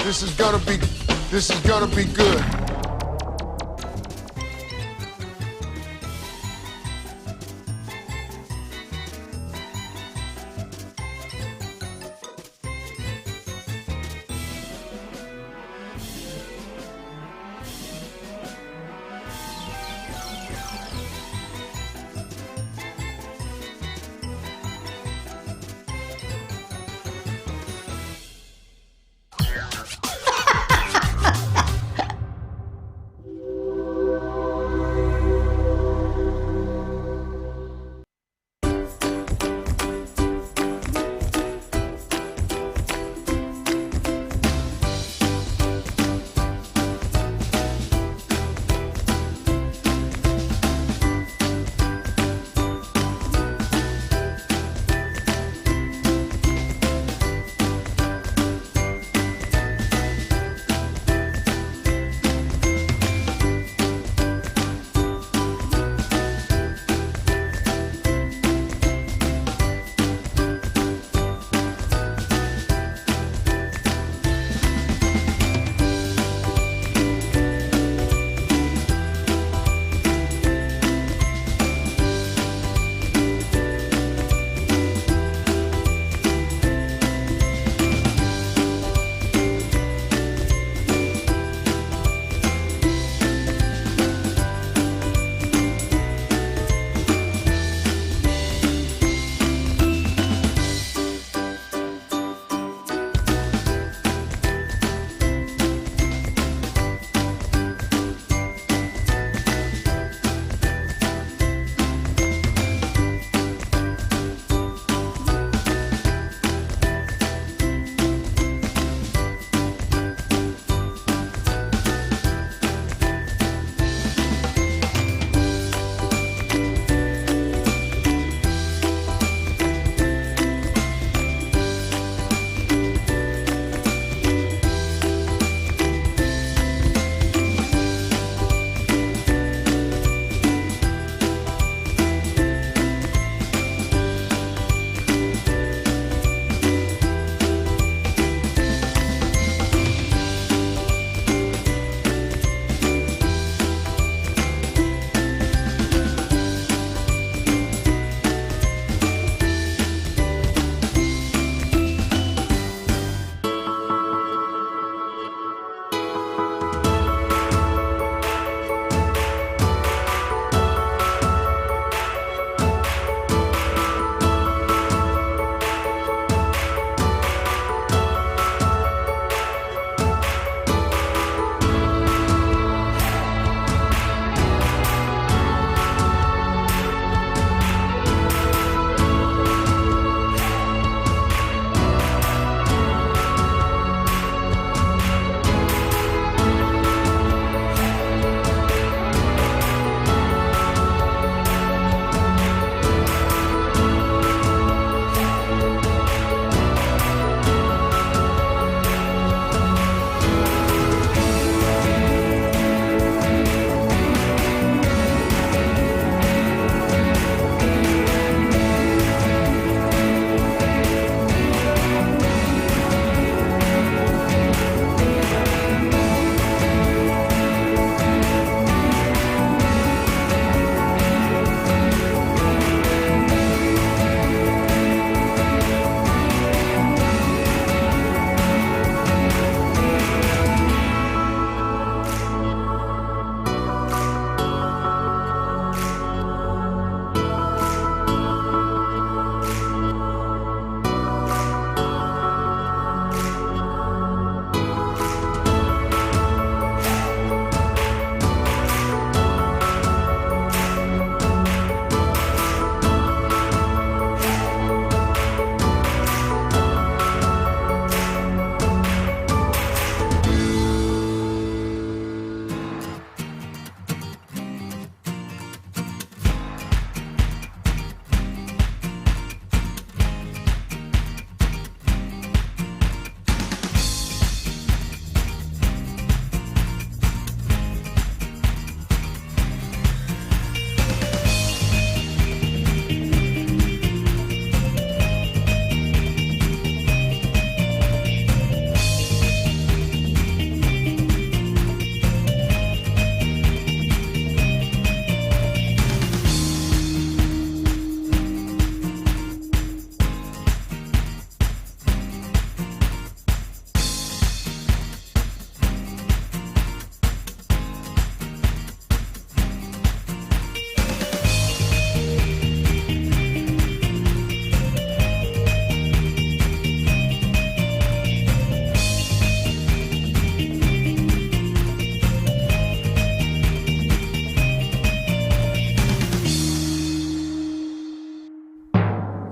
This is gonna be good.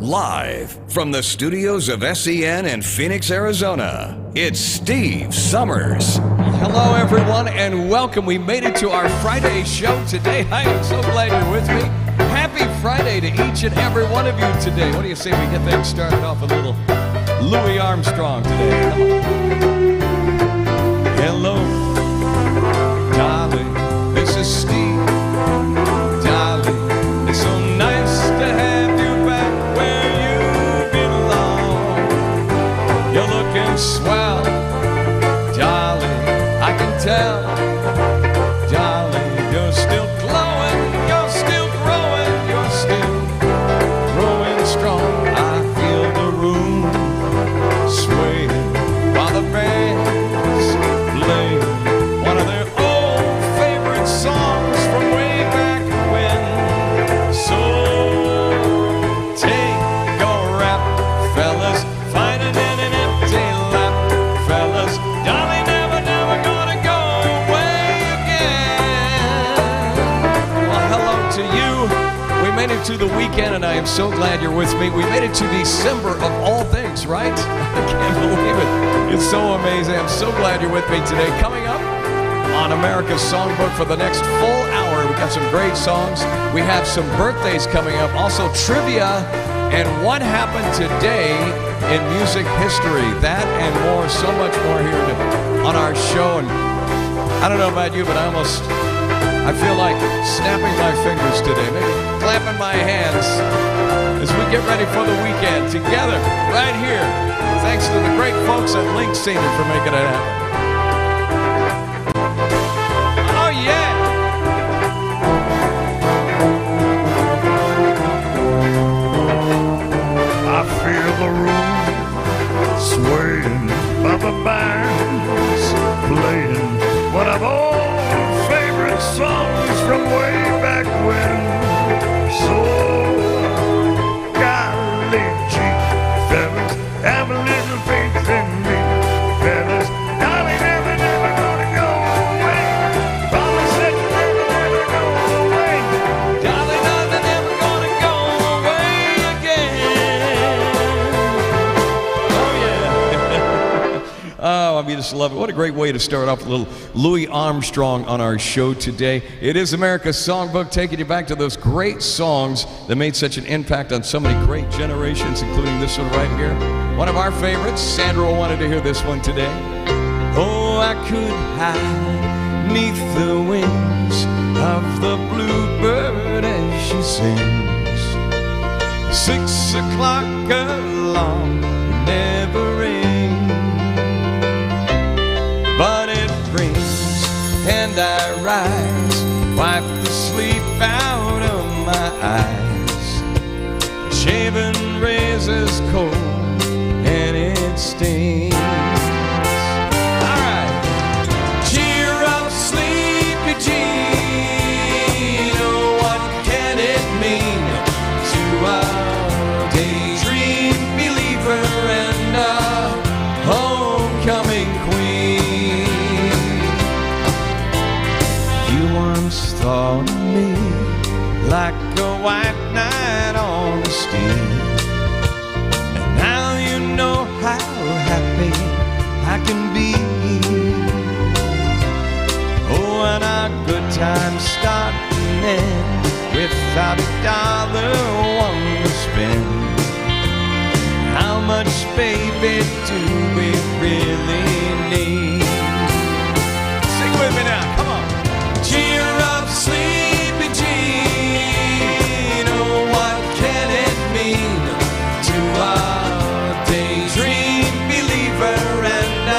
Live from the studios of SEN in Phoenix, Arizona, it's Steve Summers. Hello, everyone, and welcome. We made it to our Friday show today. I am so glad you're with me. Happy Friday to each and every one of you today. What do you say we get things started off a little Louis Armstrong today? Hello, darling, this is Steve. Darling, it's so nice to have you back where you belong. You're looking swell, darling, I can tell. Darling, you're still glowing, you're still growing, you're still growing strong. I feel the room swaying while the band's playing one of their old favorite songs from way back when. So take a rap, fellas, find it in an empty lap, fellas. Darling, never gonna go away again. Well, hello to you. We made it to the weekend, and I am so glad you're with me. We made it to December of all things, right? I can't believe it. It's so amazing. I'm so glad you're with me today. Coming up on America's Songbook for the next full hour, we got some great songs. We have some birthdays coming up, also trivia, and what happened today in music history. That and more, so much more here on our show. And I don't know about you, but I feel like snapping my fingers today, maybe clapping my hands as we get ready for the weekend together right here. Thanks to the great folks at Link Senior for making it happen. Oh yeah! I feel the room swaying by the bands playing one of old favorite songs from way back when. So golly gee, fellas, have a little faith in me, fellas. Darling, never gonna go away. Promise that you never go away. Darling, I'm never gonna go away again. Oh, yeah. Oh, I just love it. What a great way to start off a little Louis Armstrong on our show today. It is America's Songbook, taking you back to those great songs that made such an impact on so many great generations, including this one right here. One of our favorites. Sandra wanted to hear this one today. Oh, I could hide neath the wings of the bluebird as she sings. 6 o'clock alarm never rings, but it rings and I rise, wipe the sleep out of my eyes. Shaven razor's cold and it stings. Alright, cheer up, sleepy Jean. Oh, what can it mean to a daydream believer and a homecoming queen? You once thought of me like a white knight on the steel, and now you know how happy I can be. Oh, and our good times start and end without a dollar one to spend. How much, baby, do we really need? Sing with me now, come on. Cheer up, sleepy Jean. Oh, what can it mean to a daydream believer and a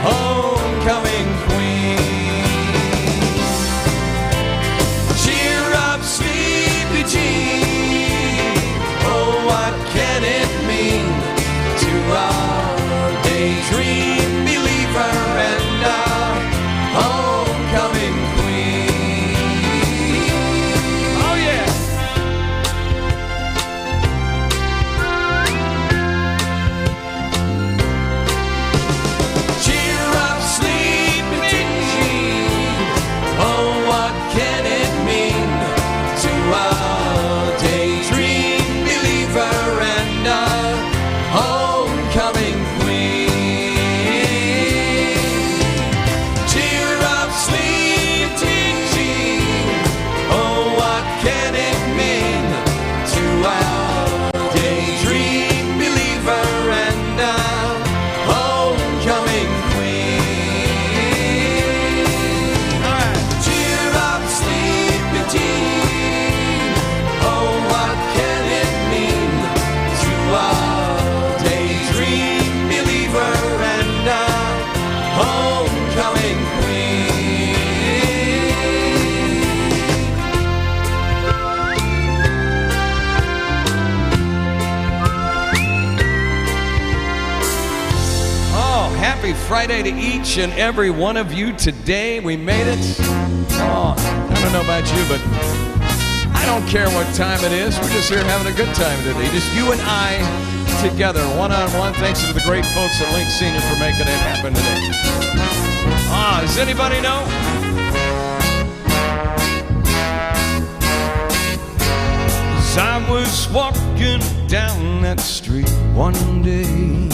homecoming queen? Cheer up, sleepy Jean. Oh, what can it mean to a daydream believer and a homecoming queen? Friday to each and every one of you today. We made it. Oh, I don't know about you, but I don't care what time it is. We're just here having a good time today. Just you and I together, one-on-one. Thanks to the great folks at Link Senior for making it happen today. Does anybody know? As I was walking down that street one day,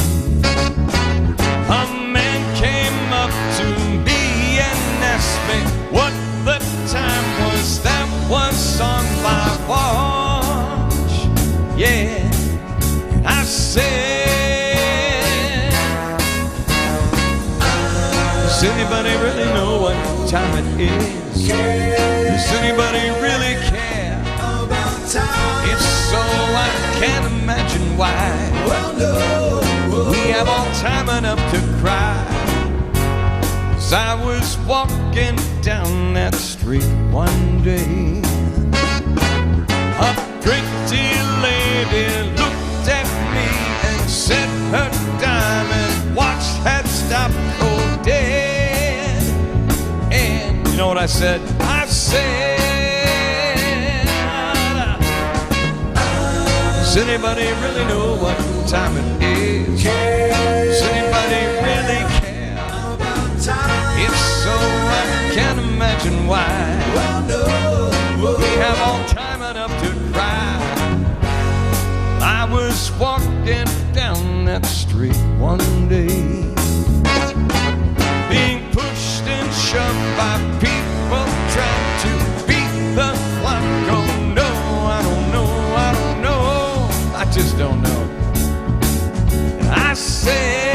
a man came up to me and asked me what the time was that was on my watch. Yeah, I said, does anybody really know what time it is? Does anybody really care about time? If so, I can't imagine why. Well, no, we have all time enough to cry. As I was walking down that street one day, a pretty lady looked at me and said her diamond watch had stopped cold dead. And you know what I said? I said, does anybody really know what time it is? Does anybody really care about time? If so, I can't imagine why. Well, no, we have all time enough to cry. I was walking down that street one day, being pushed and shoved by people trying to beat the clock. Oh no, I don't know, I don't know, I just don't know. I said,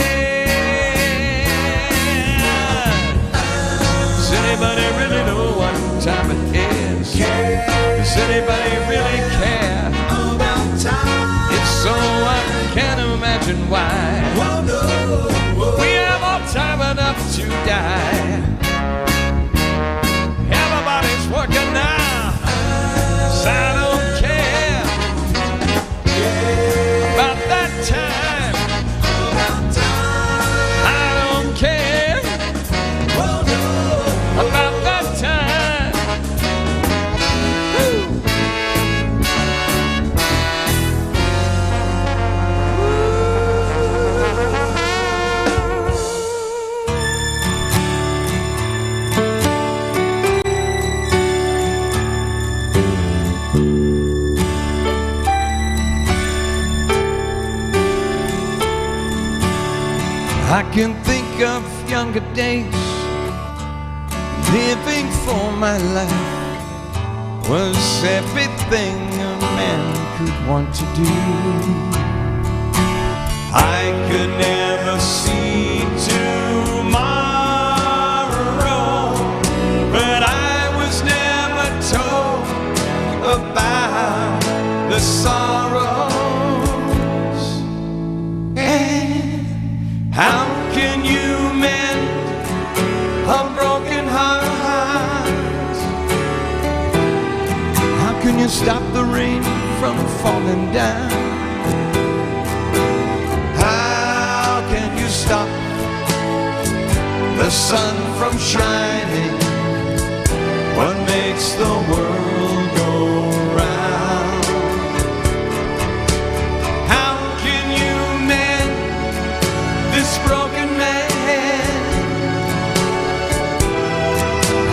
does anybody really know what time it is? Does anybody really care about time? If so, I can't imagine why. Well, no, we have all time enough to die. Everybody's working now, 'cause I don't care about that time. I don't care about that time. Woo. I can think of younger days, living for my life was everything a man could want to do. I could never see tomorrow, but I was never told about the sorrows. And how can you mend a broken heart? How can you stop the rain from falling down? How can you stop the sun from shining? What makes the world go round? How can you mend this broken man?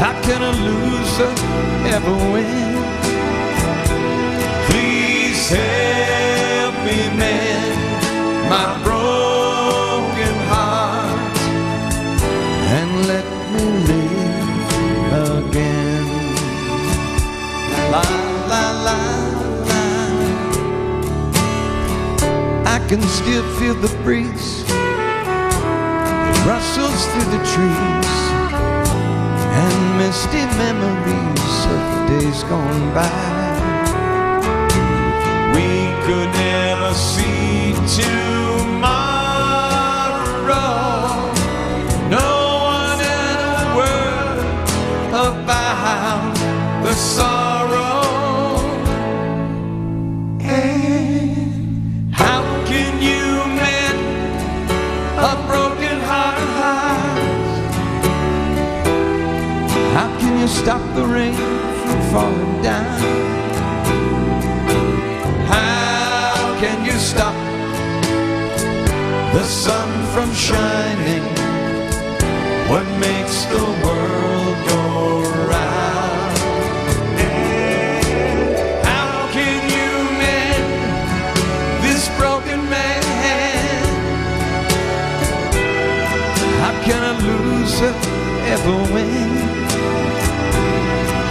How can a loser ever win? Please help me mend my broken heart and let me live again. La la la la. I can still feel the breeze, it rustles through the trees, and misty memories of days gone by. We could never see tomorrow. No one in a word about the sorrow. And how can you mend a broken heart? stop the sun from shining. What makes the world go round? How can you mend this broken man? How can a loser ever win?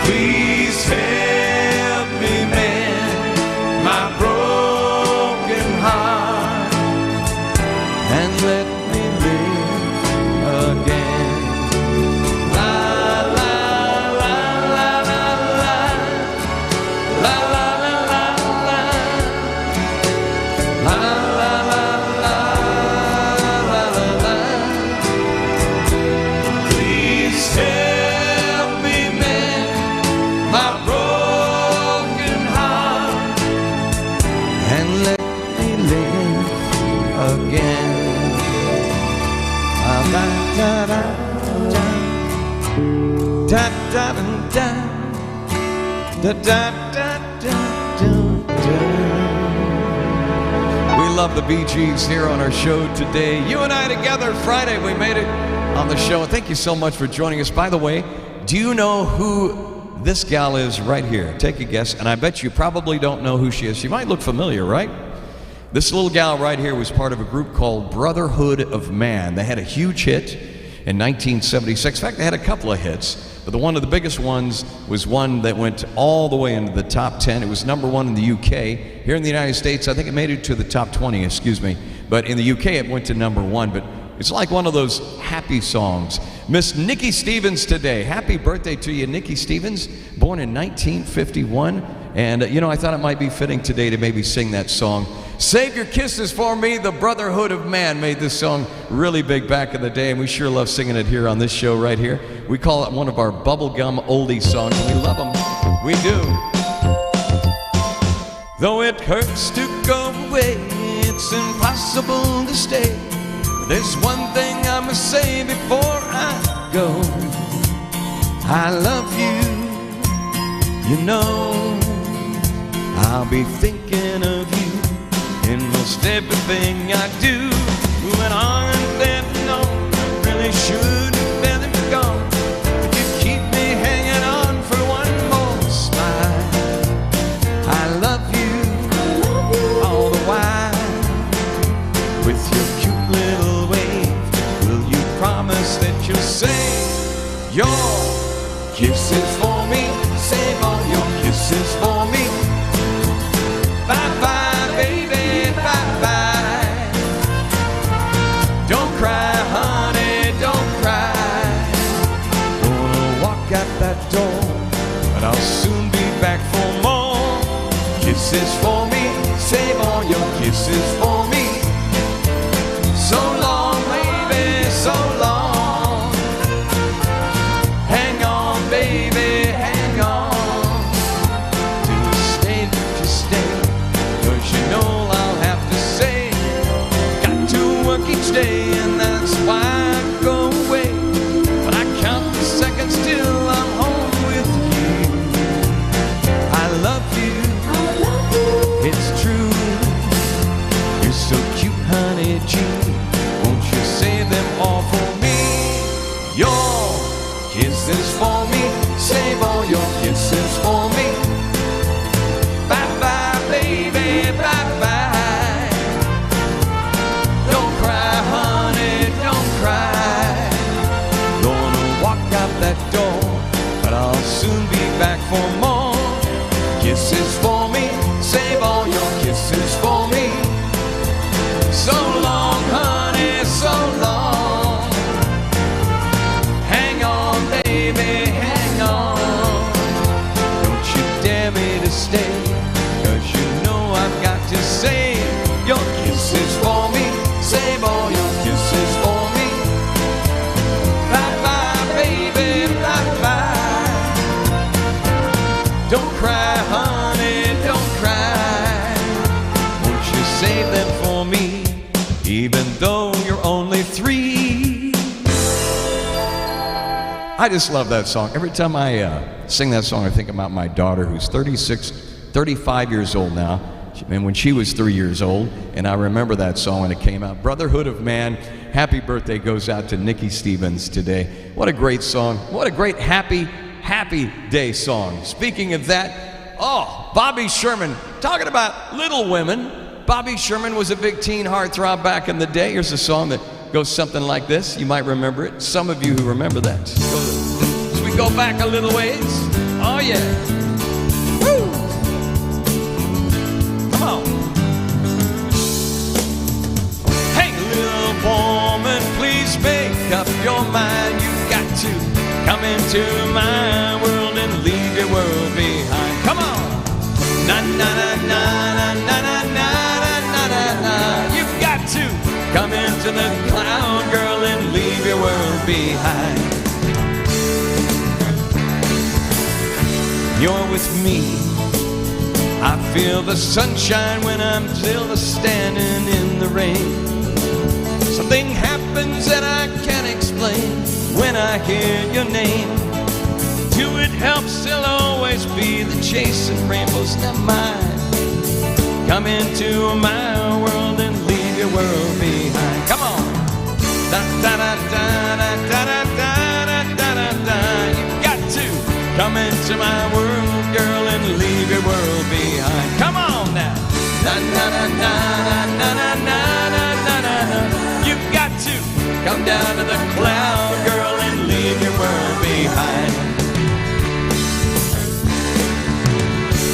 Please help me mend my broken heart and let me live again. La la la la la la la la la la la la la la. Please help me mend my broken heart and let me live again. Da da da da da da da da. We love the Bee Gees here on our show today. You and I together, Friday, we made it on the show. Thank you so much for joining us. By the way, do you know who this gal is right here? Take a guess, and I bet you probably don't know who she is. She might look familiar, right? This little gal right here was part of a group called Brotherhood of Man. They had a huge hit in 1976. In fact, they had a couple of hits, but one of the biggest ones was one that went all the way into the top 10. It was #1 in the UK. Here in the United States, I think it made it to the top 20, excuse me. But in the UK, it went to #1. But it's like one of those happy songs. Miss Nikki Stevens today. Happy birthday to you, Nikki Stevens, born in 1951. And, I thought it might be fitting today to maybe sing that song. Save Your Kisses for Me. The Brotherhood of Man made this song really big back in the day, and we sure love singing it here on this show right here. We call it one of our bubblegum oldie songs, and we love them. We do. Though it hurts to go away, it's impossible to stay. There's one thing I must say before I go. I love you, I'll be thinking of you in most everything I do. When aren't there no, I really should have let him go. You keep me hanging on for one more smile. I love you all the while. With your cute little wave, will you promise that you'll save your kisses for me? Save all your kisses for me. Bye-bye, baby, bye-bye. Don't cry, honey, don't cry. Gonna walk out that door, but I'll soon be back for more kisses for me. Save all your kisses for me. So long, baby, so long. Hang on, baby, hang on. Each day, and that's why I go away. But I count the seconds till I'm home with you. I love you, it's true. You're so cute, honey G. Won't you save them all for me? Your kisses for me. Save all your kisses for me. Bye-bye, baby, bye-bye. That door, but I'll soon be back for more kisses for me. Save all your kisses for me. So long, honey, so long. Hang on, baby, hang on. Don't you dare me to stay, 'cause you know I've got to save your kisses for me. Save all your kisses for me. Don't cry, honey, don't cry. Won't you save them for me, even though you're only 3? I just love that song. Every time I sing that song, I think about my daughter, who's 35 years old now. and when she was 3 years old, and I remember that song when it came out. Brotherhood of Man. Happy birthday goes out to Nikki Stevens today. What a great song. What a great happy day song. Speaking of that, oh, Bobby Sherman. Talking about little women. Bobby Sherman was a big teen heartthrob back in the day. Here's a song that goes something like this. You might remember it. Some of you who remember that. As we go back a little ways. Oh, yeah. Woo! Come on. Hey, little woman, please make up your mind. You've got to come into my world and leave your world behind. Come on. Na na na na na na na na na na na. You've got to come into the cloud, girl, and leave your world behind. You're with me. I feel the sunshine when I'm still standing in the rain. Something happens that I can't explain when I hear your name. Do it helps, there'll always be the chasing rainbows, never mind. Come into my world and leave your world behind. Come on. Da da da da da da da da da da da. You've got to come into my world, girl, and leave your world behind. Come on now. Da da da da da da da da da da. You've got to come down to the cloud, girl, and leave your world behind.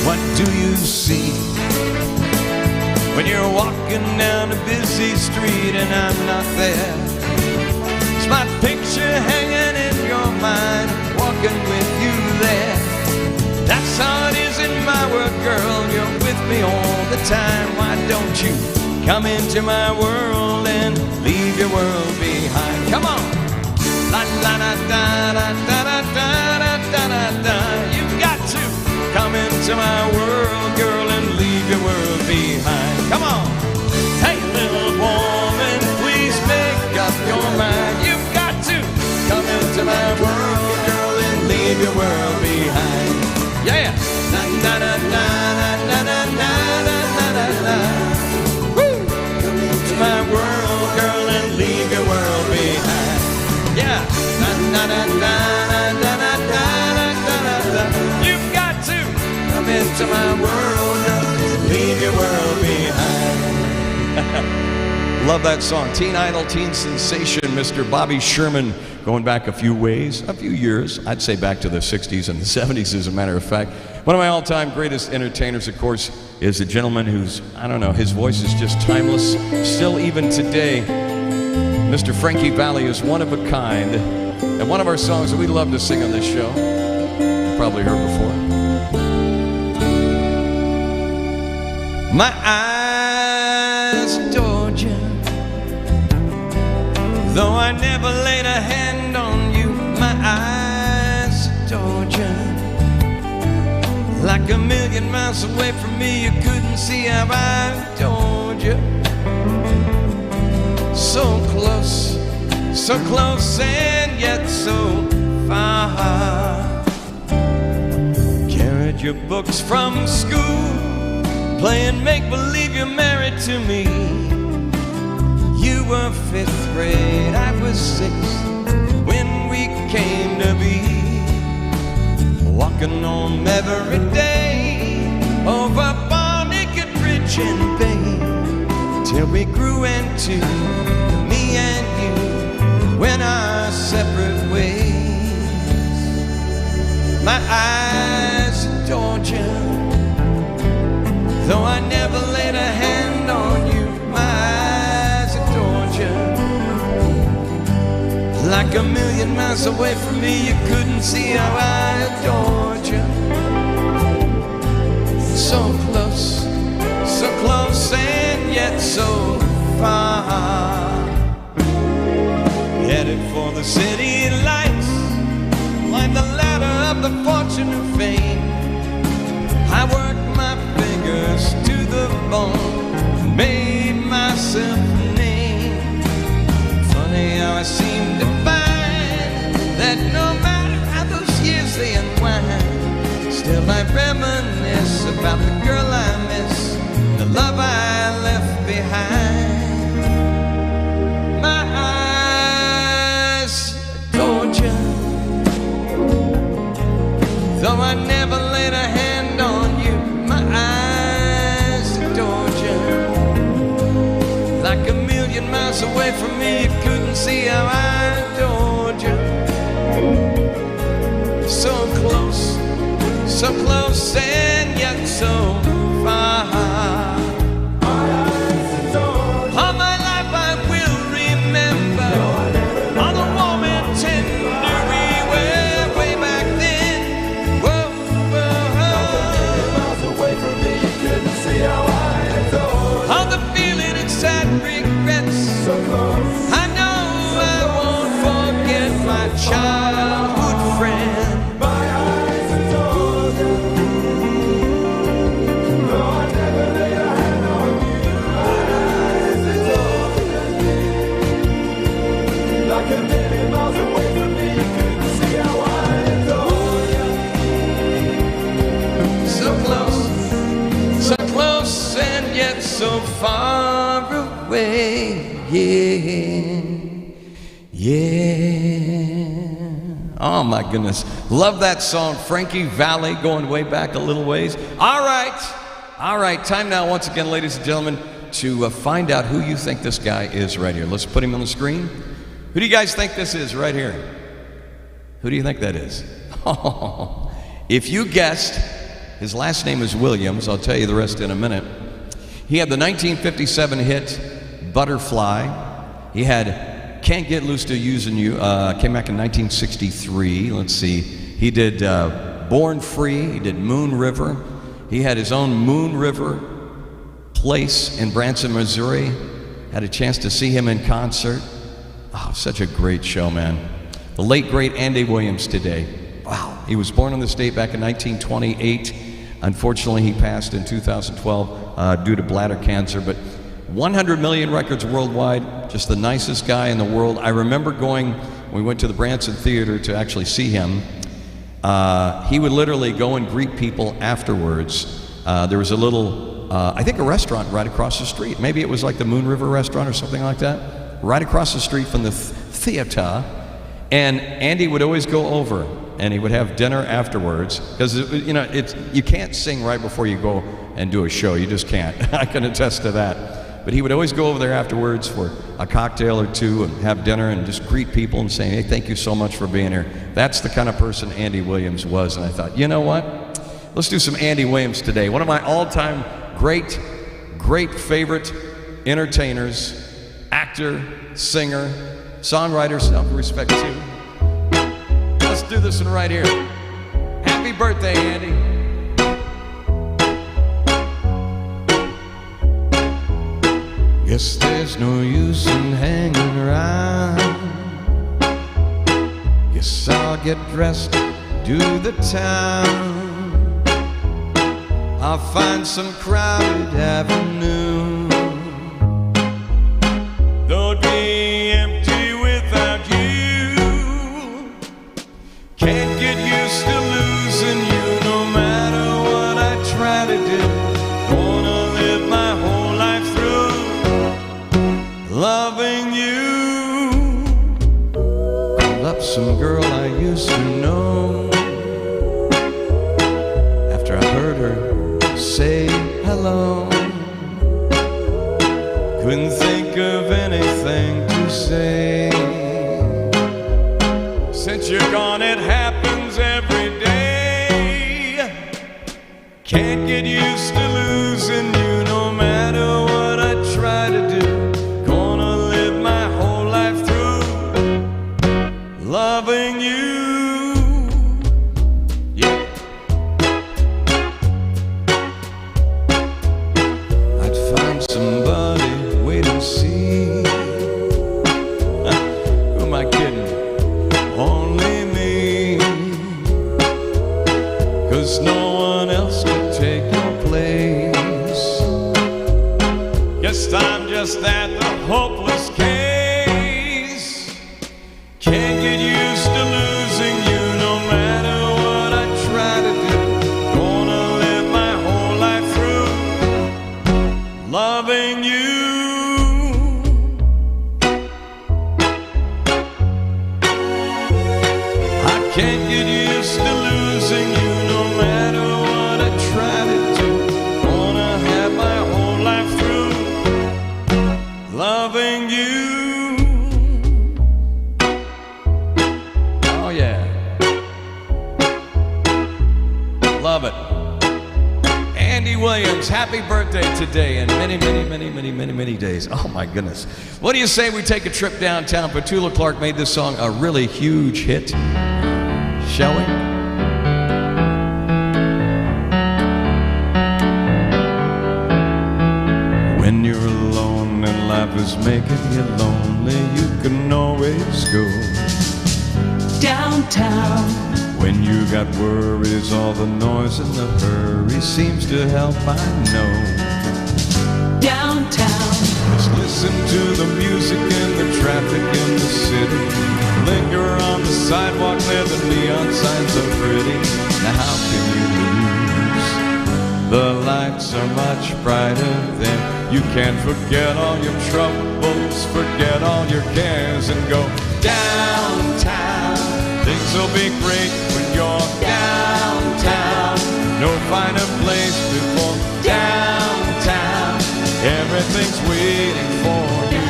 What do you see when you're walking down a busy street and I'm not there? It's my picture hanging in your mind, walking with you there. That's how it is in my world, girl. You're with me all the time. Why don't you come into my world and leave your world behind? Come on. La la la da da da da da da da da. You've got to come into my world, girl, and leave your world behind. Come on. Hey, little woman, please make up your mind. You've got to come into my world, girl, and leave your world behind. Yeah. Na na na na na na na na na na na. Woo! Come into my world, girl, and leave your world behind. Yeah. Na na na na na na na na na na. You've got to come into my world, leave your world behind. Love that song. Teen Idol, teen sensation, Mr. Bobby Sherman, going back a few years. I'd say back to the 60s and the 70s, as a matter of fact. One of my all-time greatest entertainers, of course, is a gentleman who's, I don't know, his voice is just timeless. Still, even today, Mr. Frankie Valley is one of a kind. And one of our songs that we love to sing on this show, you've probably heard before. My eyes adored you, though I never laid a hand on you. My eyes adored you. Like a million miles away from me, you couldn't see how I adored you. So close and yet so far. Carried your books from school, playing make-believe you're married to me. You were 5th grade, I was 6th when we came to be. Walking home every day over Bar Naked Bridge in Bay, till we grew into me and you went our separate ways. My eyes adored you, though I never laid a hand on you. My eyes adored you. Like a million miles away from me, you couldn't see how I adored you. So close and yet so far. Headed for the city lights, climb the ladder of the fortune and fame. I worked my fingers to the bone, made myself a name. Funny how I seem to find that no matter how those years they unwind, still I reminisce about the girl I miss, miles away from me, you couldn't see how I adored you. So close and yet so far. All my life I will remember all the warm and tender we were way back then. Whoa, miles away from me, you couldn't see how I adore. All the feeling and sad regrets. So close. I know I won't forget my childhood friend. My eyes adore you. No, I never laid a hand on you. My eyes adore you. Like a million miles away from me, you couldn't see how I adore you. So close and yet so far away. Yeah. Oh my goodness. Love that song. Frankie Valley, going way back a little ways. All right. Time now, once again, ladies and gentlemen, to find out who you think this guy is right here. Let's put him on the screen. Who do you guys think this is right here? Who do you think that is? If you guessed, his last name is Williams. I'll tell you the rest in a minute. He had the 1957 hit Butterfly. He had Can't Get Loose to Using You, came back in 1963. Let's see. He did Born Free. He did Moon River. He had his own Moon River place in Branson, Missouri. Had a chance to see him in concert. Oh, such a great show, man. The late, great Andy Williams today. Wow. He was born in this state back in 1928. Unfortunately, he passed in 2012 due to bladder cancer, but 100 million records worldwide, just the nicest guy in the world. I remember we went to the Branson Theater to actually see him. He would literally go and greet people afterwards. There was a little, I think a restaurant right across the street. Maybe it was like the Moon River restaurant or something like that. Right across the street from the theater. And Andy would always go over and he would have dinner afterwards, because you can't sing right before you go and do a show. You just can't. I can attest to that. But he would always go over there afterwards for a cocktail or two and have dinner and just greet people and say, hey, thank you so much for being here. That's the kind of person Andy Williams was. And I thought, you know what? Let's do some Andy Williams today. One of my all-time great favorite entertainers, actor, singer, songwriter, self-respect too. Let's do this one right here. Happy birthday, Andy. Guess there's no use in hanging around. Guess I'll get dressed, do the town. I'll find some crowded avenue. Though it'd be empty without you. Can't get used to losing you no matter what I try to do. Gonna live my whole life through loving you. Called up some girl I used to know. After I heard her say hello, couldn't think of anything to say. Since you're gone, it happens every day. Can't get used to losing you no matter what I try to do. Gonna live my whole life through loving you. Yeah. I'd find somebody, wait and see. Who am I kidding? Only me. 'Cause no one else could take your place. Guess I'm just at the hopeless case. Can't get used to losing you no matter what I try to do. Gonna live my whole life through loving you. I can't get used to losing you no matter what I try to do. Gonna have my whole life through loving you. birthday today and many days. Oh my goodness. What do you say we take a trip downtown? Petula Clark made this song a really huge hit. Shall we? When you're alone and life is making you lonely, you can always go downtown. When you got worries, all the noise and the hurry seems to help, I know. Downtown. Just listen to the music and the traffic in the city. Linger on the sidewalk where the neon signs are pretty. Now how can you lose? The lights are much brighter then. You can forget all your troubles, forget all your cares and go downtown. Things will be great when you're downtown. No finer place before downtown. Everything's waiting for you.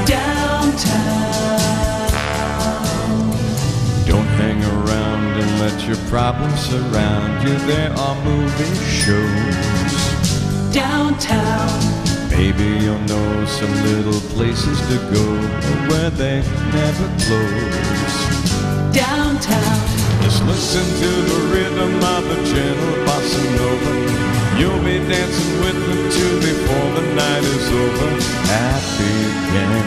Downtown. Don't hang around and let your problems surround you. There are movie shows Downtown. Maybe you'll know some little places to go where they never close. Downtown. Just listen to the rhythm of the gentle bossa nova. You'll be dancing with them too before the night is over. Happy again.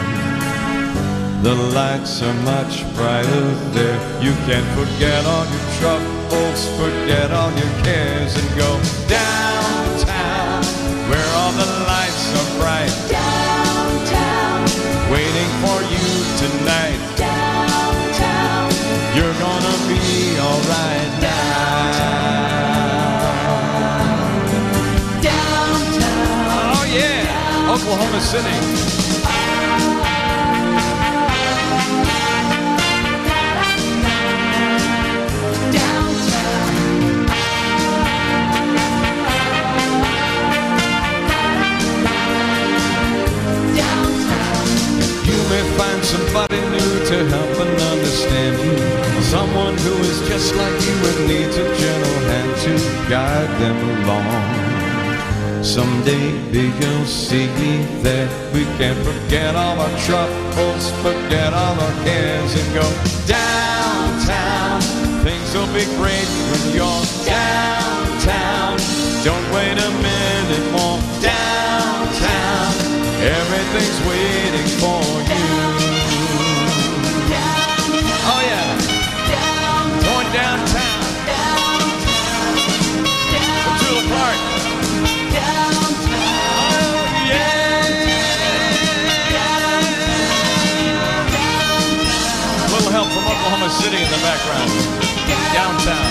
The lights are much brighter there. You can forget all your troubles, forget all your cares and go downtown where all the lights are bright. Downtown. Waiting for you tonight. Downtown. You're gonna be alright now. Downtown. Oh yeah, Oklahoma City. Find somebody new to help and understand you. Someone who is just like you and needs a gentle hand to guide them along. Someday you'll see that we can forget all our troubles, forget all our cares and go downtown. Things will be great when you're downtown. Don't wait a minute more. Downtown. Everything's waiting for you. Oh yeah. Going downtown. Petula Clark. Oh yeah. A little help from Oklahoma City in the background. Downtown.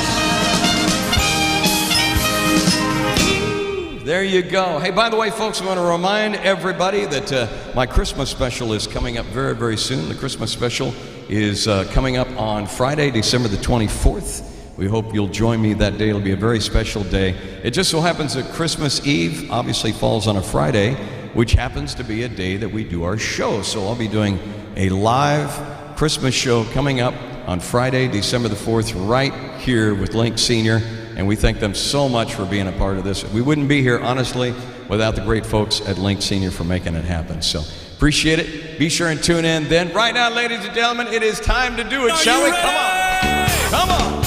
There you go. Hey, by the way, folks, I want to remind everybody that my Christmas special is coming up very, very soon. The Christmas special is coming up on Friday, December the 24th. We hope you'll join me that day. It'll be a very special day. It just so happens that Christmas Eve obviously falls on a Friday, which happens to be a day that we do our show. So I'll be doing a live Christmas show coming up on Friday, December the 4th, right here with Link Senior. And we thank them so much for being a part of this. We wouldn't be here, honestly, without the great folks at Link Senior for making it happen. So appreciate it. Be sure and tune in. Then right now, ladies and gentlemen, it is time to do it, shall we? Come on. Come on.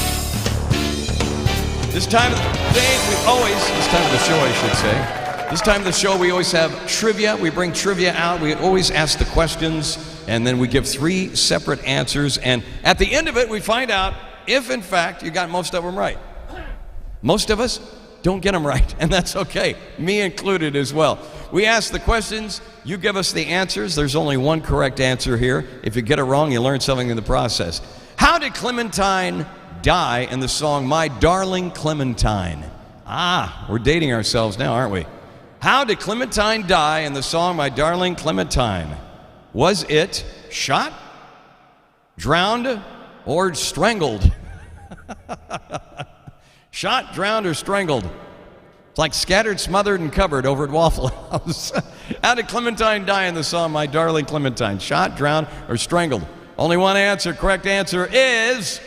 This time of the day, this time of the show, I should say. This time of the show, we always have trivia. We bring trivia out. We always ask the questions, and then we give 3 separate answers. And at the end of it, we find out if, in fact, you got most of them right. Most of us don't get them right, and that's okay, me included as well. We ask the questions, you give us the answers. There's only one correct answer here. If you get it wrong, you learn something in the process. How did Clementine die in the song My Darling Clementine? Ah, we're dating ourselves now, aren't we? How did Clementine die in the song My Darling Clementine? Was it shot, drowned, or strangled? Shot, drowned, or strangled? It's like scattered, smothered, and covered over at Waffle House. How did Clementine die in the song My Darling Clementine? Shot, drowned, or strangled? Only one answer. Correct answer is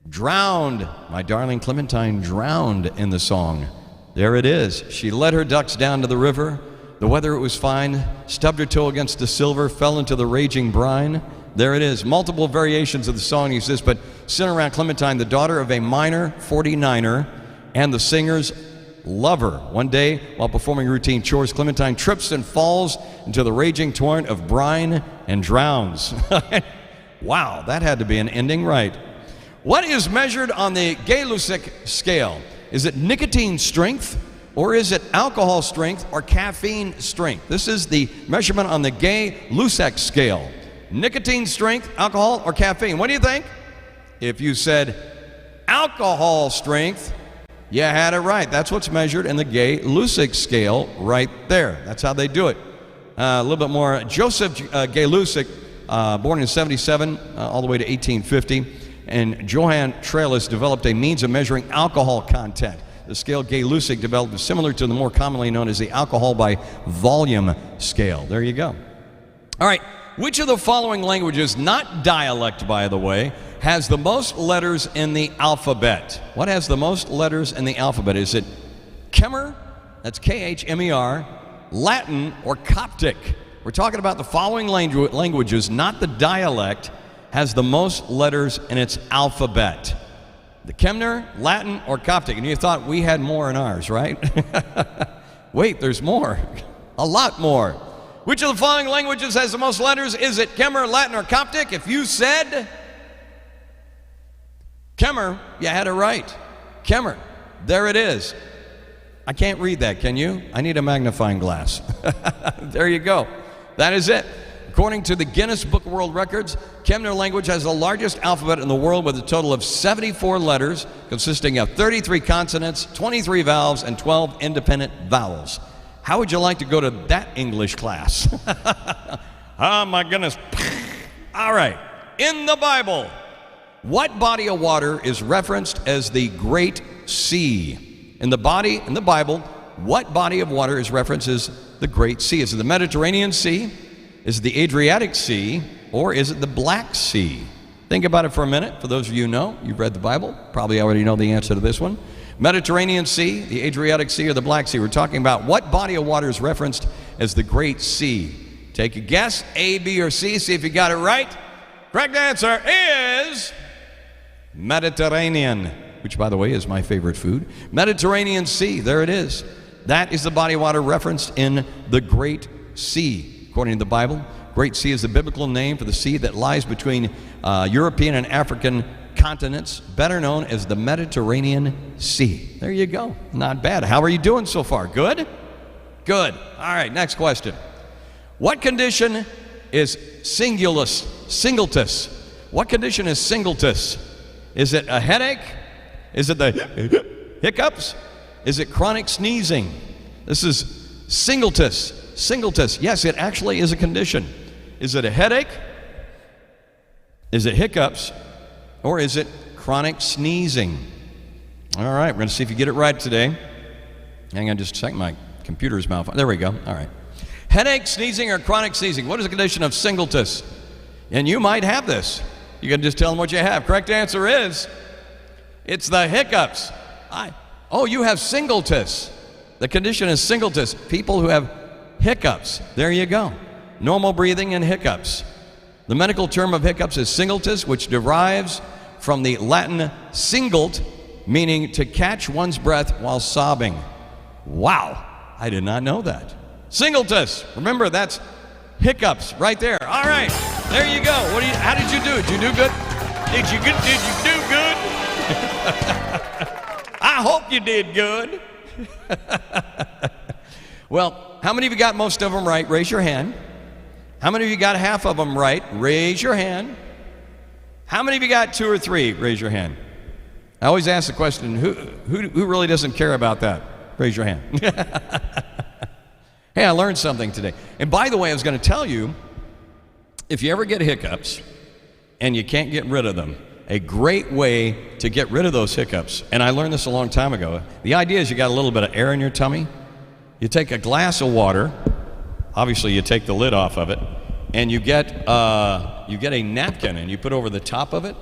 Drowned. My darling Clementine drowned in the song. There it is. She led her ducks down to the river. The weather it was fine. Stubbed her toe against the silver, fell into the raging brine. There it is. Multiple variations of the song use this, but center around Clementine, the daughter of a miner 49er and the singer's lover. One day, while performing routine chores, Clementine trips and falls into the raging torrent of brine and drowns. Wow, that had to be an ending right. What is measured on the Gay-Lussac scale? Is it nicotine strength, or is it alcohol strength, or caffeine strength? This is the measurement on the Gay-Lussac scale. Nicotine strength, alcohol, or caffeine? What do you think? If you said alcohol strength, you had it right. That's what's measured in the Gay-Lussac scale right there. That's how they do it. A little bit more. Joseph Gay-Lussac, born in 77, all the way to 1850, and Johann Trellis developed a means of measuring alcohol content. The scale Gay-Lussac developed is similar to the more commonly known as the alcohol by volume scale. There you go. All right. Which of the following languages, not dialect by the way, has the most letters in the alphabet? What has the most letters in the alphabet? Is it Khmer, that's K-H-M-E-R, Latin, or Coptic? We're talking about the following languages, not the dialect, has the most letters in its alphabet. The Khmer, Latin, or Coptic? And you thought we had more in ours, right? Wait, there's more. A lot more. Which of the following languages has the most letters? Is it Khmer, Latin, or Coptic? If you said Khmer, you had it right. Khmer. There it is. I can't read that, can you? I need a magnifying glass. There you go. That is it. According to the Guinness Book of World Records, Khmer language has the largest alphabet in the world with a total of 74 letters, consisting of 33 consonants, 23 vowels, and 12 independent vowels. How would you like to go to that English class? Oh my goodness. All right. In the Bible, what body of water is referenced as the Great Sea? In the Bible, what body of water is referenced as the Great Sea? Is it the Mediterranean Sea? Is it the Adriatic Sea? Or is it the Black Sea? Think about it for a minute. For those of you who know, you've read the Bible, probably already know the answer to this one. Mediterranean Sea, the Adriatic Sea, or the Black Sea? We're talking about what body of water is referenced as the Great Sea. Take a guess, A, B, or C, see if you got it right. Correct answer is Mediterranean, which by the way is my favorite food. Mediterranean Sea, there it is. That is the body of water referenced in the Great Sea. According to the Bible, Great Sea is the biblical name for the sea that lies between European and African continents, better known as the Mediterranean Sea. There you go. Not bad. How are you doing so far? Good? Good. All right, next question. What condition is singultus? What condition is singultus? Is it a headache? Is it the hiccups? Is it chronic sneezing? This is singultus. Singultus. Yes, it actually is a condition. Is it a headache? Is it hiccups? Or is it chronic sneezing? All right, we're going to see if you get it right today. Hang on just a second. My computer's malfunctioning. There we go. All right. Headache, sneezing, or chronic sneezing. What is the condition of singultus? And you might have this. You can just tell them what you have. Correct answer is, it's the hiccups. Oh, you have singultus. The condition is singultus. People who have hiccups. There you go. Normal breathing and hiccups. The medical term of hiccups is singultus, which derives from the Latin singult, meaning to catch one's breath while sobbing. Wow, I did not know that. Singultus. Remember, that's hiccups right there. All right, there you go. How did you do? Did you do good? Did you do good? I hope you did good. Well, how many of you got most of them right? Raise your hand. How many of you got half of them right? Raise your hand. How many of you got 2 or 3? Raise your hand. I always ask the question, who really doesn't care about that? Raise your hand. Hey, I learned something today. And by the way, I was going to tell you, if you ever get hiccups and you can't get rid of them, a great way to get rid of those hiccups, and I learned this a long time ago, the idea is you got a little bit of air in your tummy. You take a glass of water. Obviously, you take the lid off of it, and you get a napkin, and you put over the top of it,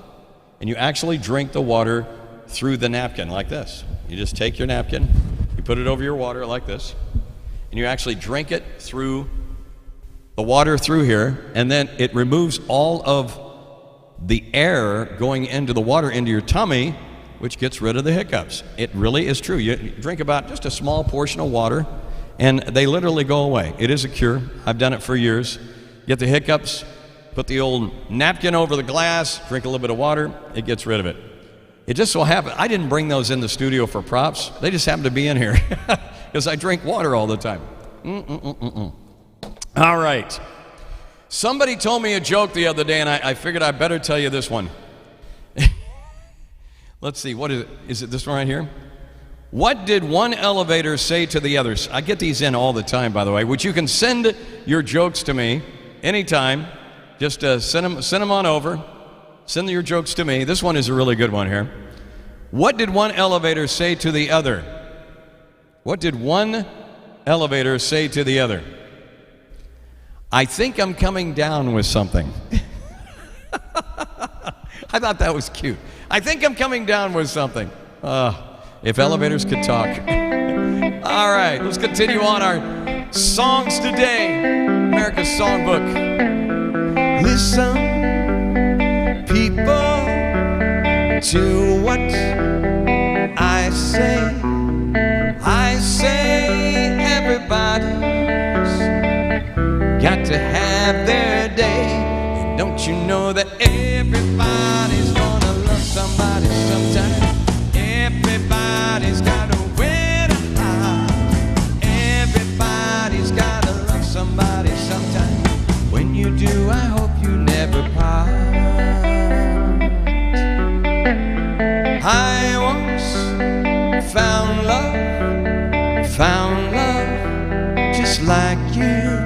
and you actually drink the water through the napkin like this. You just take your napkin, you put it over your water like this, and you actually drink it through the water through here, and then it removes all of the air going into the water into your tummy, which gets rid of the hiccups. It really is true. You drink about just a small portion of water, and they literally go away. It is a cure. I've done it for years. Get the hiccups, put the old napkin over the glass, drink a little bit of water, it gets rid of it. It just so happened, I didn't bring those in the studio for props. They just happen to be in here because I drink water all the time. All right. Somebody told me a joke the other day, and I figured I better tell you this one. Let's see, what is it? Is it this one right here? What did one elevator say to the others? I get these in all the time, by the way, which you can send your jokes to me anytime. Just send them on over. Send your jokes to me. This one is a really good one here. What did one elevator say to the other? What did one elevator say to the other? I think I'm coming down with something. I thought that was cute. I think I'm coming down with something. If elevators could talk. All right, let's continue on our songs today. America's Songbook. Listen, people, to what I say. I say everybody's got to have their day. And don't you know that everybody's gonna love somebody sometime? Everybody's got a way to hide. Everybody's gotta love somebody sometime. When you do, I hope you never part. I once found love just like you.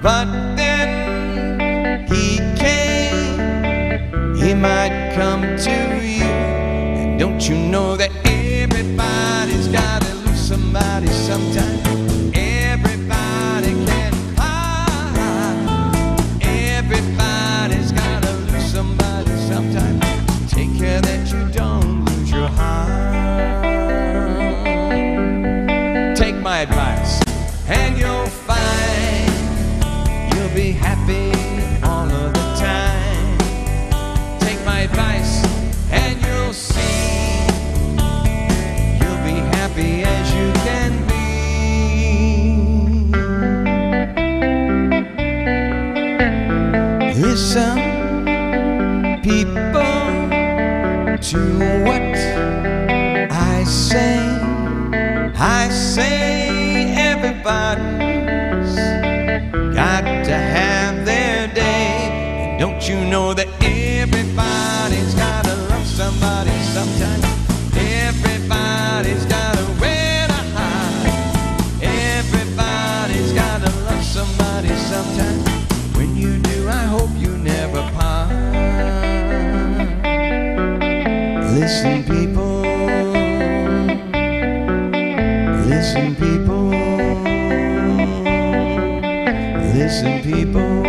But then he came, he might come to you. And don't you know that everybody's gotta lose somebody sometime? Everybody can hide. Everybody's gotta lose somebody sometime. Take care that you don't lose your heart. Take my advice, and you'll find you'll be happy all of the time. Take my advice and you'll see you'll be happy as you can be. Listen, people, to what I say. I say everybody's got to have their day. And don't you know that everybody's gotta love somebody sometime? Everybody's got a way to hide. Everybody's gotta love somebody sometime. When you do, I hope you never part. Listen, people. Listen, people. Listen, people.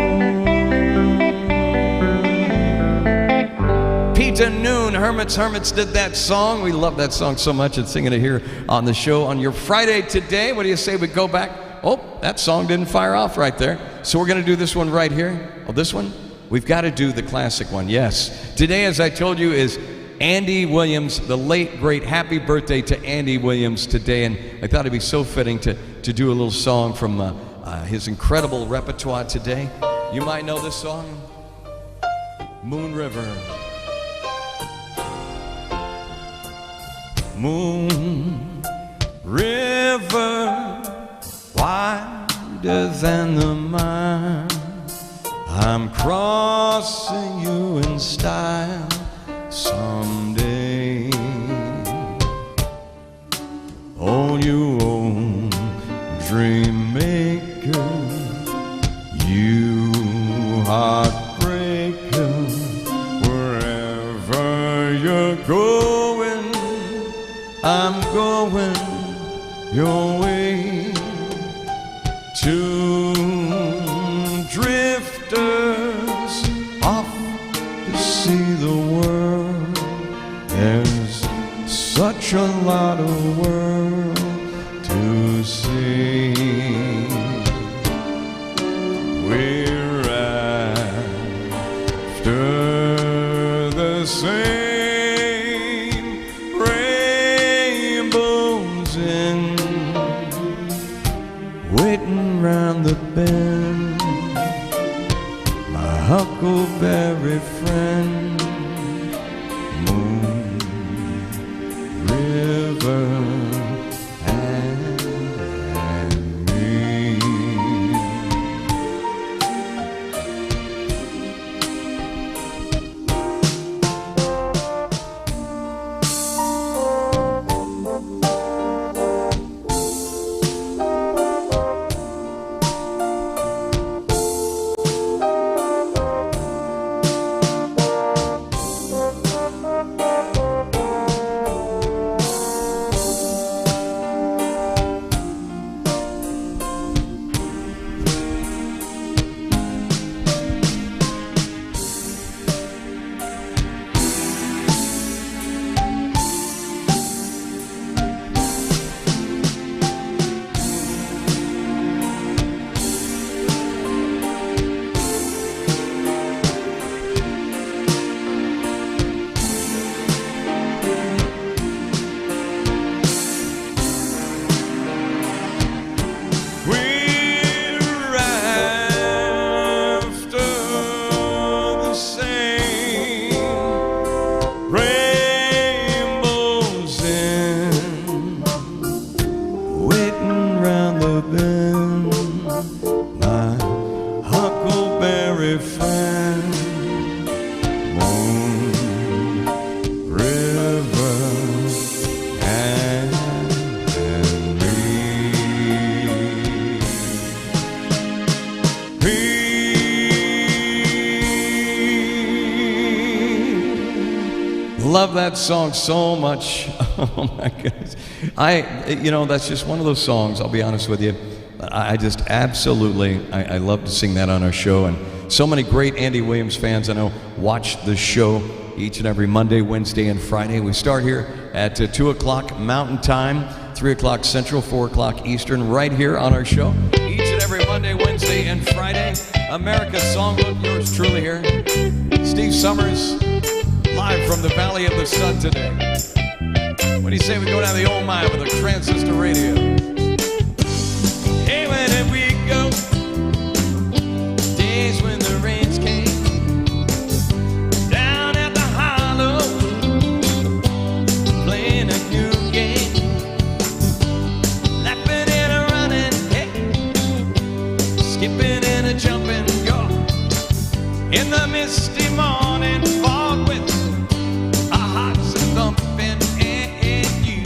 Peter Noon, Hermits did that song. We love that song so much and singing it here on the show on your Friday today. What do you say we go back? Oh, that song didn't fire off right there. So we're going to do this one right here. Oh, this one? We've got to do the classic one, yes. Today, as I told you, is Andy Williams, the late, great. Happy birthday to Andy Williams today. And I thought it'd be so fitting to do a little song from his incredible repertoire today. You might know this song, Moon River. Moon River, wider than the mile. I'm crossing you in style someday. Oh, you old dream maker, you heartbreaker, wherever you're going, I'm going your way. Two drifters off to see the world. such a lot of world to see. We're after the same rainbows in, waiting round the bend. My huckleberry friend, moon, river, and me. We're after the same rainbows in, waiting round the bend. My huckleberry friend, moon, river, and me. Love that song so much. Oh my goodness. That's just one of those songs, I'll be honest with you. I just absolutely, I love to sing that on our show. And so many great Andy Williams fans I know watch the show each and every Monday, Wednesday, and Friday. We start here at 2 o'clock Mountain Time, 3 o'clock Central, 4 o'clock Eastern, right here on our show. Each and every Monday, Wednesday, and Friday. America's Songbook, yours truly here. Steve Summers, live from the Valley of the Sun today. What do you say we go down the old mine with a transistor radio? Hey, where did we go? Days when the rains came down at the hollow, playing a new game, laughing and a running, hey, skipping and a jumping, go in the misty morning fog with our hearts a thumping and you.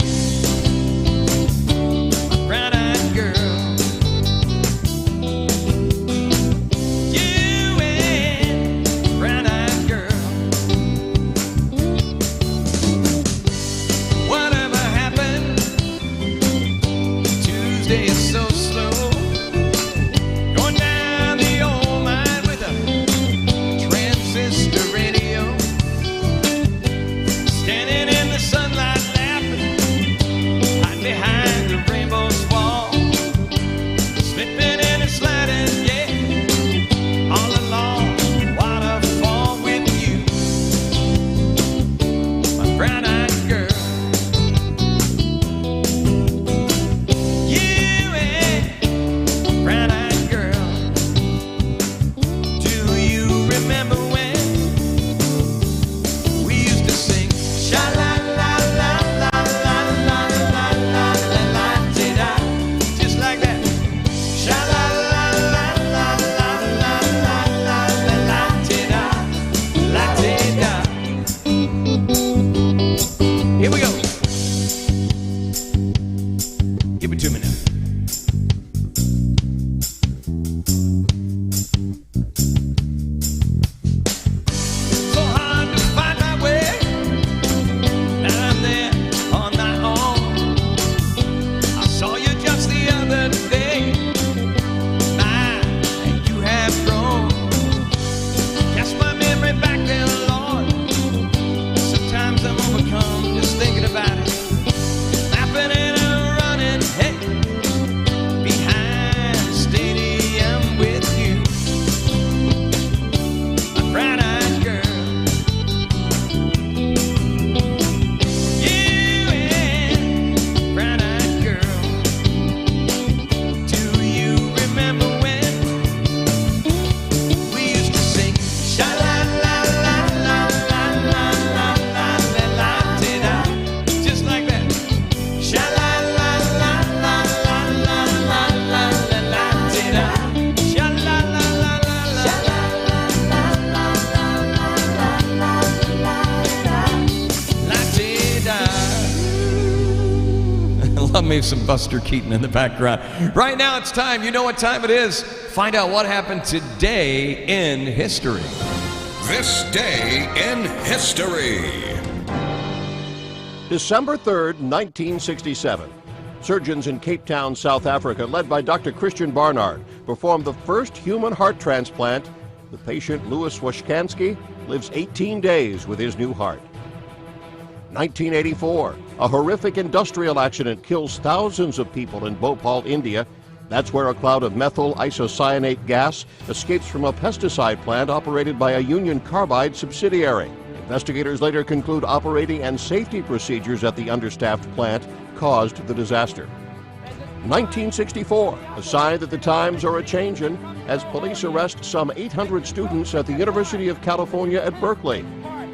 Love me some Buster Keaton in the background. Right now it's time. You know what time it is. Find out what happened today in history. This day in history. December 3rd, 1967. Surgeons in Cape Town, South Africa, led by Dr. Christian Barnard, performed the first human heart transplant. The patient, Louis Washkansky, lives 18 days with his new heart. 1984, a horrific industrial accident kills thousands of people in Bhopal, India. That's where a cloud of methyl isocyanate gas escapes from a pesticide plant operated by a Union Carbide subsidiary. Investigators later conclude operating and safety procedures at the understaffed plant caused the disaster. 1964, a sign that the times are a-changin' as police arrest some 800 students at the University of California at Berkeley.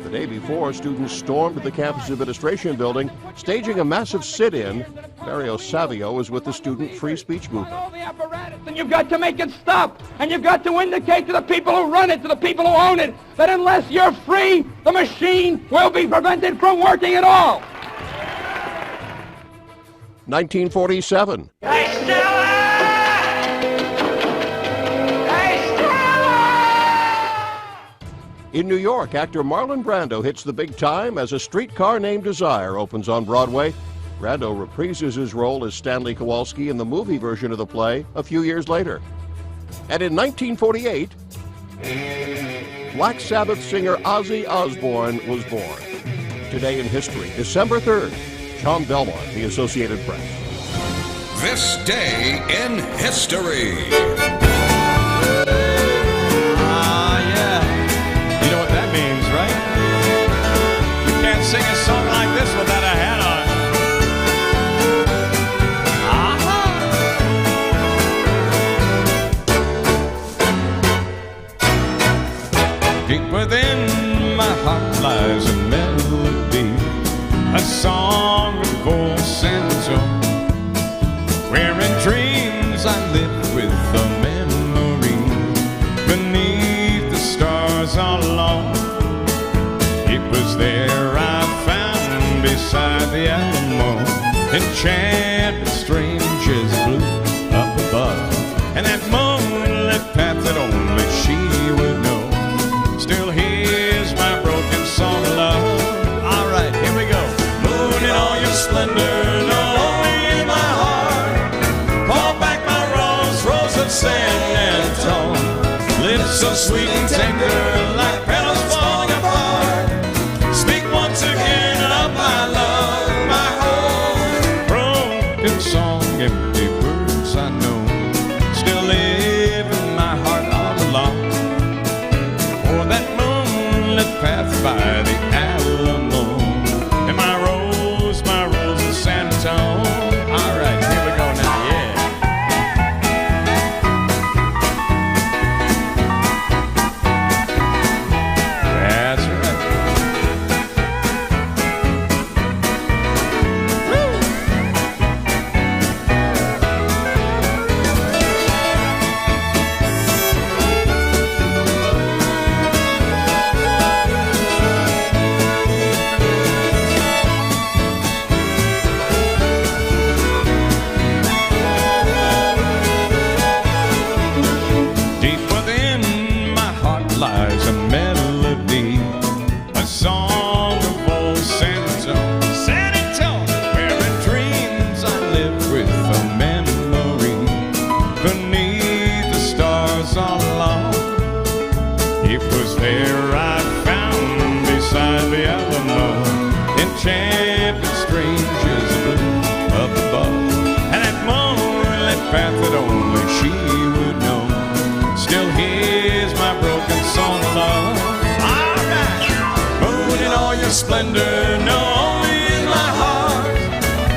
The day before, students stormed the campus administration building, staging a massive sit-in. Mario Savio is with the Student Free Speech Movement. All the apparatus, and you've got to make it stop, and you've got to indicate to the people who run it, to the people who own it, that unless you're free, the machine will be prevented from working at all. 1947. In New York, actor Marlon Brando hits the big time as A Streetcar Named Desire opens on Broadway. Brando reprises his role as Stanley Kowalski in the movie version of the play a few years later. And in 1948, Black Sabbath singer Ozzy Osbourne was born. Today in history, December 3rd, John Belmont, The Associated Press. This day in history. Yeah. You know what that means, right? You can't sing a song like this without a hat on. Deep within my heart lies a melody, a song of voice and tone, where in dreams I live with a memory beneath the stars all alone. It was there I found beside the Alamo, enchanted strangers blue up above, and that moonlit path that only she would know. Still here's my broken song of love. All right, here we go. Moon in all your splendor, no only in my heart. Call back my rose of San Antone. Lips so sweet and tender, like petals falling apart. Speak once again of my love, my whole broken song, empty words I know. Still live in my heart all along. For that moonlit path by the Alamo, and my rose of San Antone. All right, here we go now, yeah. That's right. Deep within my heart lies a melody, a song of old San Antone. San Antone, where in dreams I live with a memory beneath the stars all along. It was there I found beside the Alamo, enchanted strangers blue up above, and that moonlit path that only she would know. Still here's my broken song of love. All right. Moon in all your splendor, no only in my heart.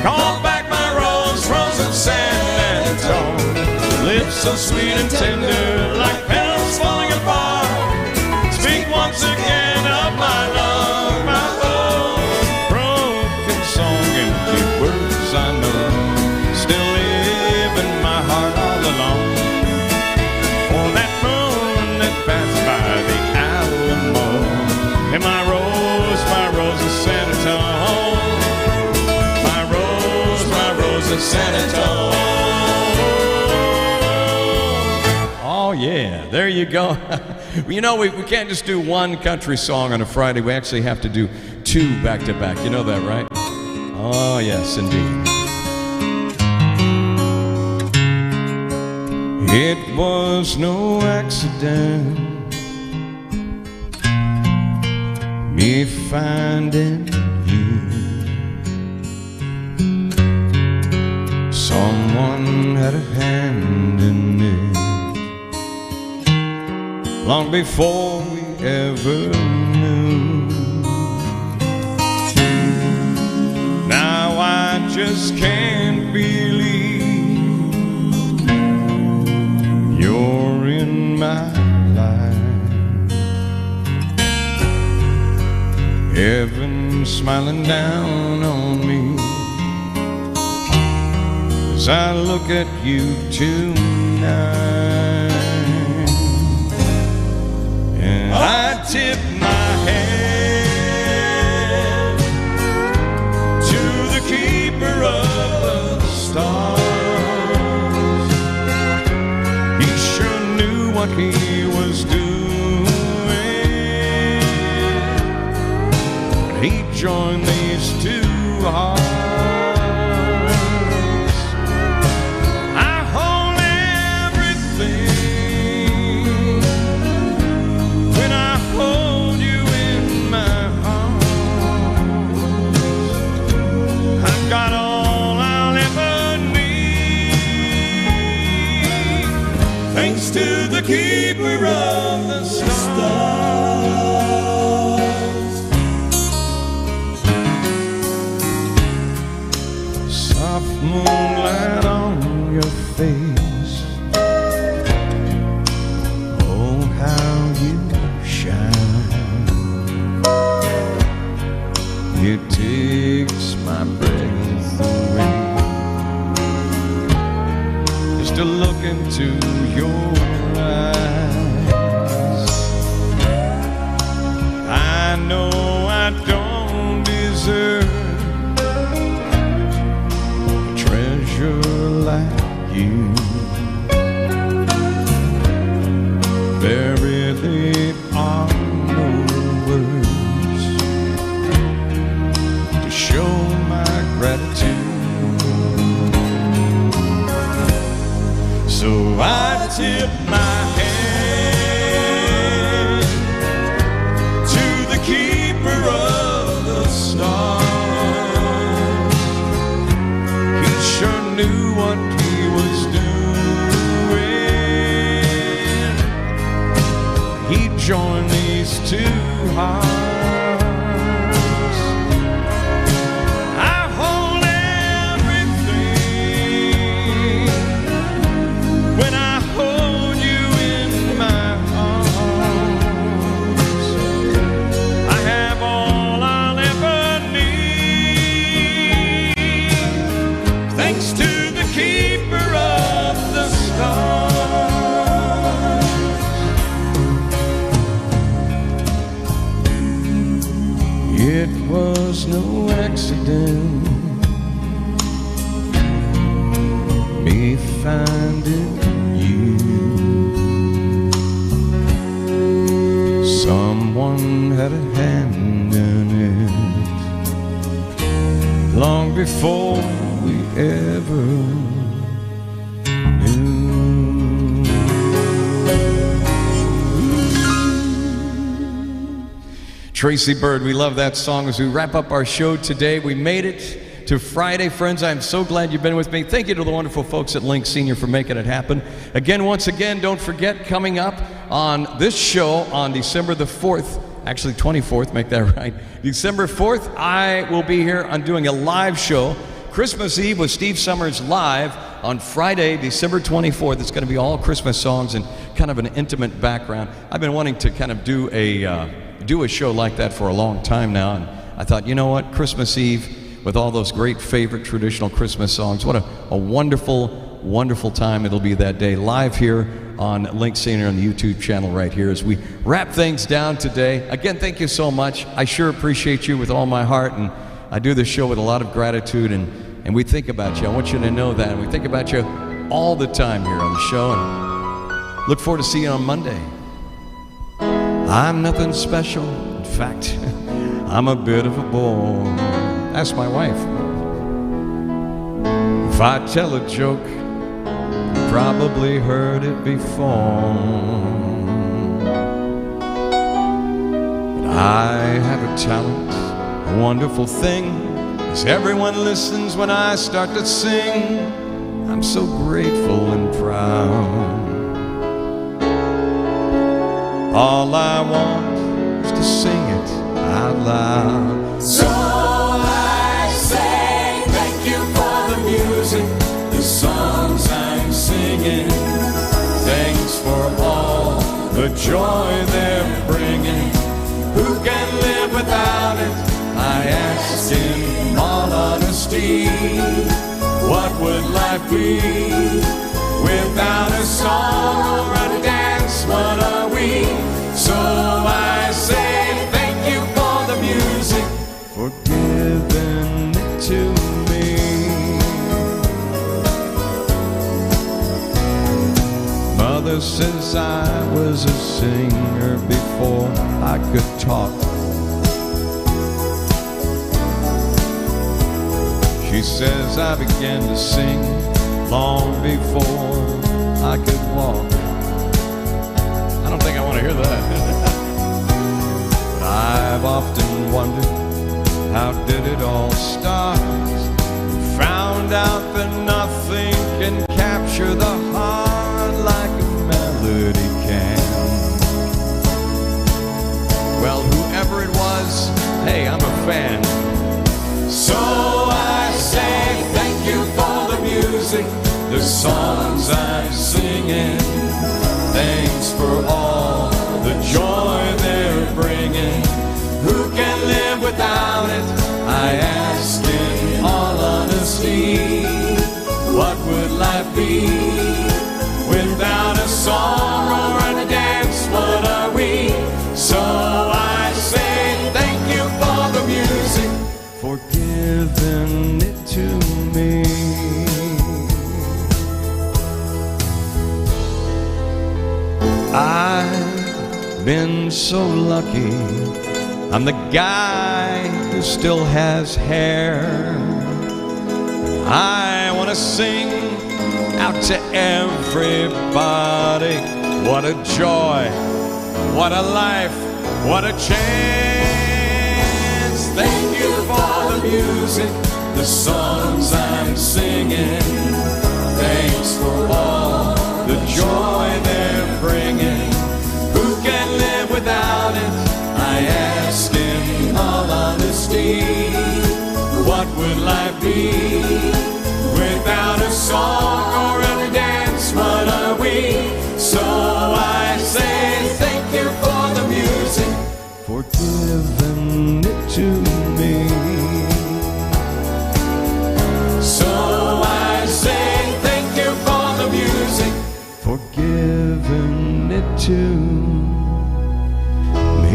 Call back my rose of San Antone. Lips so sweet and tender, like petals falling apart. Speak once again of my love, my whole broken song, empty words I know. Still live in my heart all alone. For that moon that passed by the Alamo, and my rose of San Antone. My rose was a senator. Oh, yeah, there you go. You know, we can't just do one country song on a Friday. We actually have to do two back to back. You know that, right? Oh, yes, indeed. It was no accident, me finding you. Someone had a hand in it long before we ever knew. Now I just can't believe you're in my life. Heaven smiling down on me as I look at you tonight. And I tip my hat to the keeper of the stars. He sure knew what he was doing. He joined these two hearts. To the keeper of the stars. Soft moonlight on your face, oh how you shine. It takes my breath away just to look into your eyes. I know I don't deserve a treasure like you, there really are no words to show my gratitude. So I tip my hand to the keeper of the stars. He sure knew what he was doing. He joined these two hearts. It was no accident, me finding you. Someone had a hand in it long before we ever knew. Tracy Bird, we love that song. As we wrap up our show today, we made it to Friday. Friends, I'm so glad you've been with me. Thank you to the wonderful folks at Link Senior for making it happen. Once again, don't forget, coming up on this show on December the 4th, actually 24th, make that right, December 4th, I will be here on doing a live show, Christmas Eve with Steve Summers live on Friday, December 24th. It's going to be all Christmas songs and kind of an intimate background. I've been wanting to kind of do a show like that for a long time now, and I thought, you know what, Christmas Eve with all those great favorite traditional Christmas songs, what a wonderful, wonderful time it'll be that day, live here on Link Senior on the YouTube channel right here as we wrap things down today. Again, thank you so much. I sure appreciate you with all my heart, and I do this show with a lot of gratitude, and And we think about you. I want you to know that. And we think about you all the time here on the show. And look forward to seeing you on Monday. I'm nothing special. In fact, I'm a bit of a bore. Ask my wife. If I tell a joke, you probably heard it before. But I have a talent, a wonderful thing. As everyone listens when I start to sing, I'm so grateful and proud. All I want is to sing it out loud. So I say thank you for the music, the songs I'm singing. Thanks for all the joy they're bringing. Who can live without it? I ask in all honesty, what would life be without a song or a dance? What are we? So I say thank you for the music, For giving it to me. Mother says I was a singer before I could talk. She says I began to sing long before I could walk. I don't think I want to hear that. But I've often wondered, how did it all start? Found out that nothing can capture the heart like a melody can. Well, whoever it was, hey, I'm a fan. so I say thank you for the music, the songs I'm singing. Thanks for all the joy they're bringing. Who can live without it? I ask in all honesty, what would life be without a song or a dance? What are we? So I say thank you for the music, for giving it to me. I've been so lucky. I'm the guy who still has hair. I want to sing out to everybody. What a joy, what a life, what a chance. thank you for the music, the songs I'm singing. Thanks for all the joy they're bringing. Who can live without it? I ask in all honesty, what would life be without a song or a dance? What are we? So I say thank you for the music, for giving it to me. so I say thank you for the music, For giving it to me.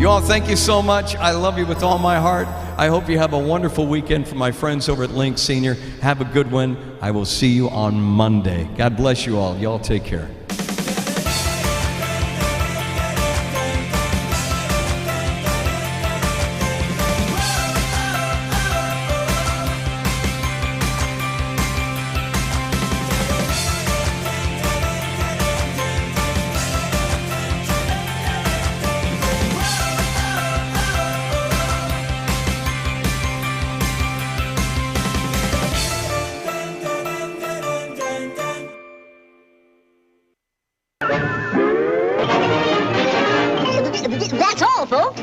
You all, thank you so much. I love you with all my heart. I hope you have a wonderful weekend. From my friends over at Link Senior, have a good one. I will see you on Monday. God bless you all. Y'all take care. That's all, folks.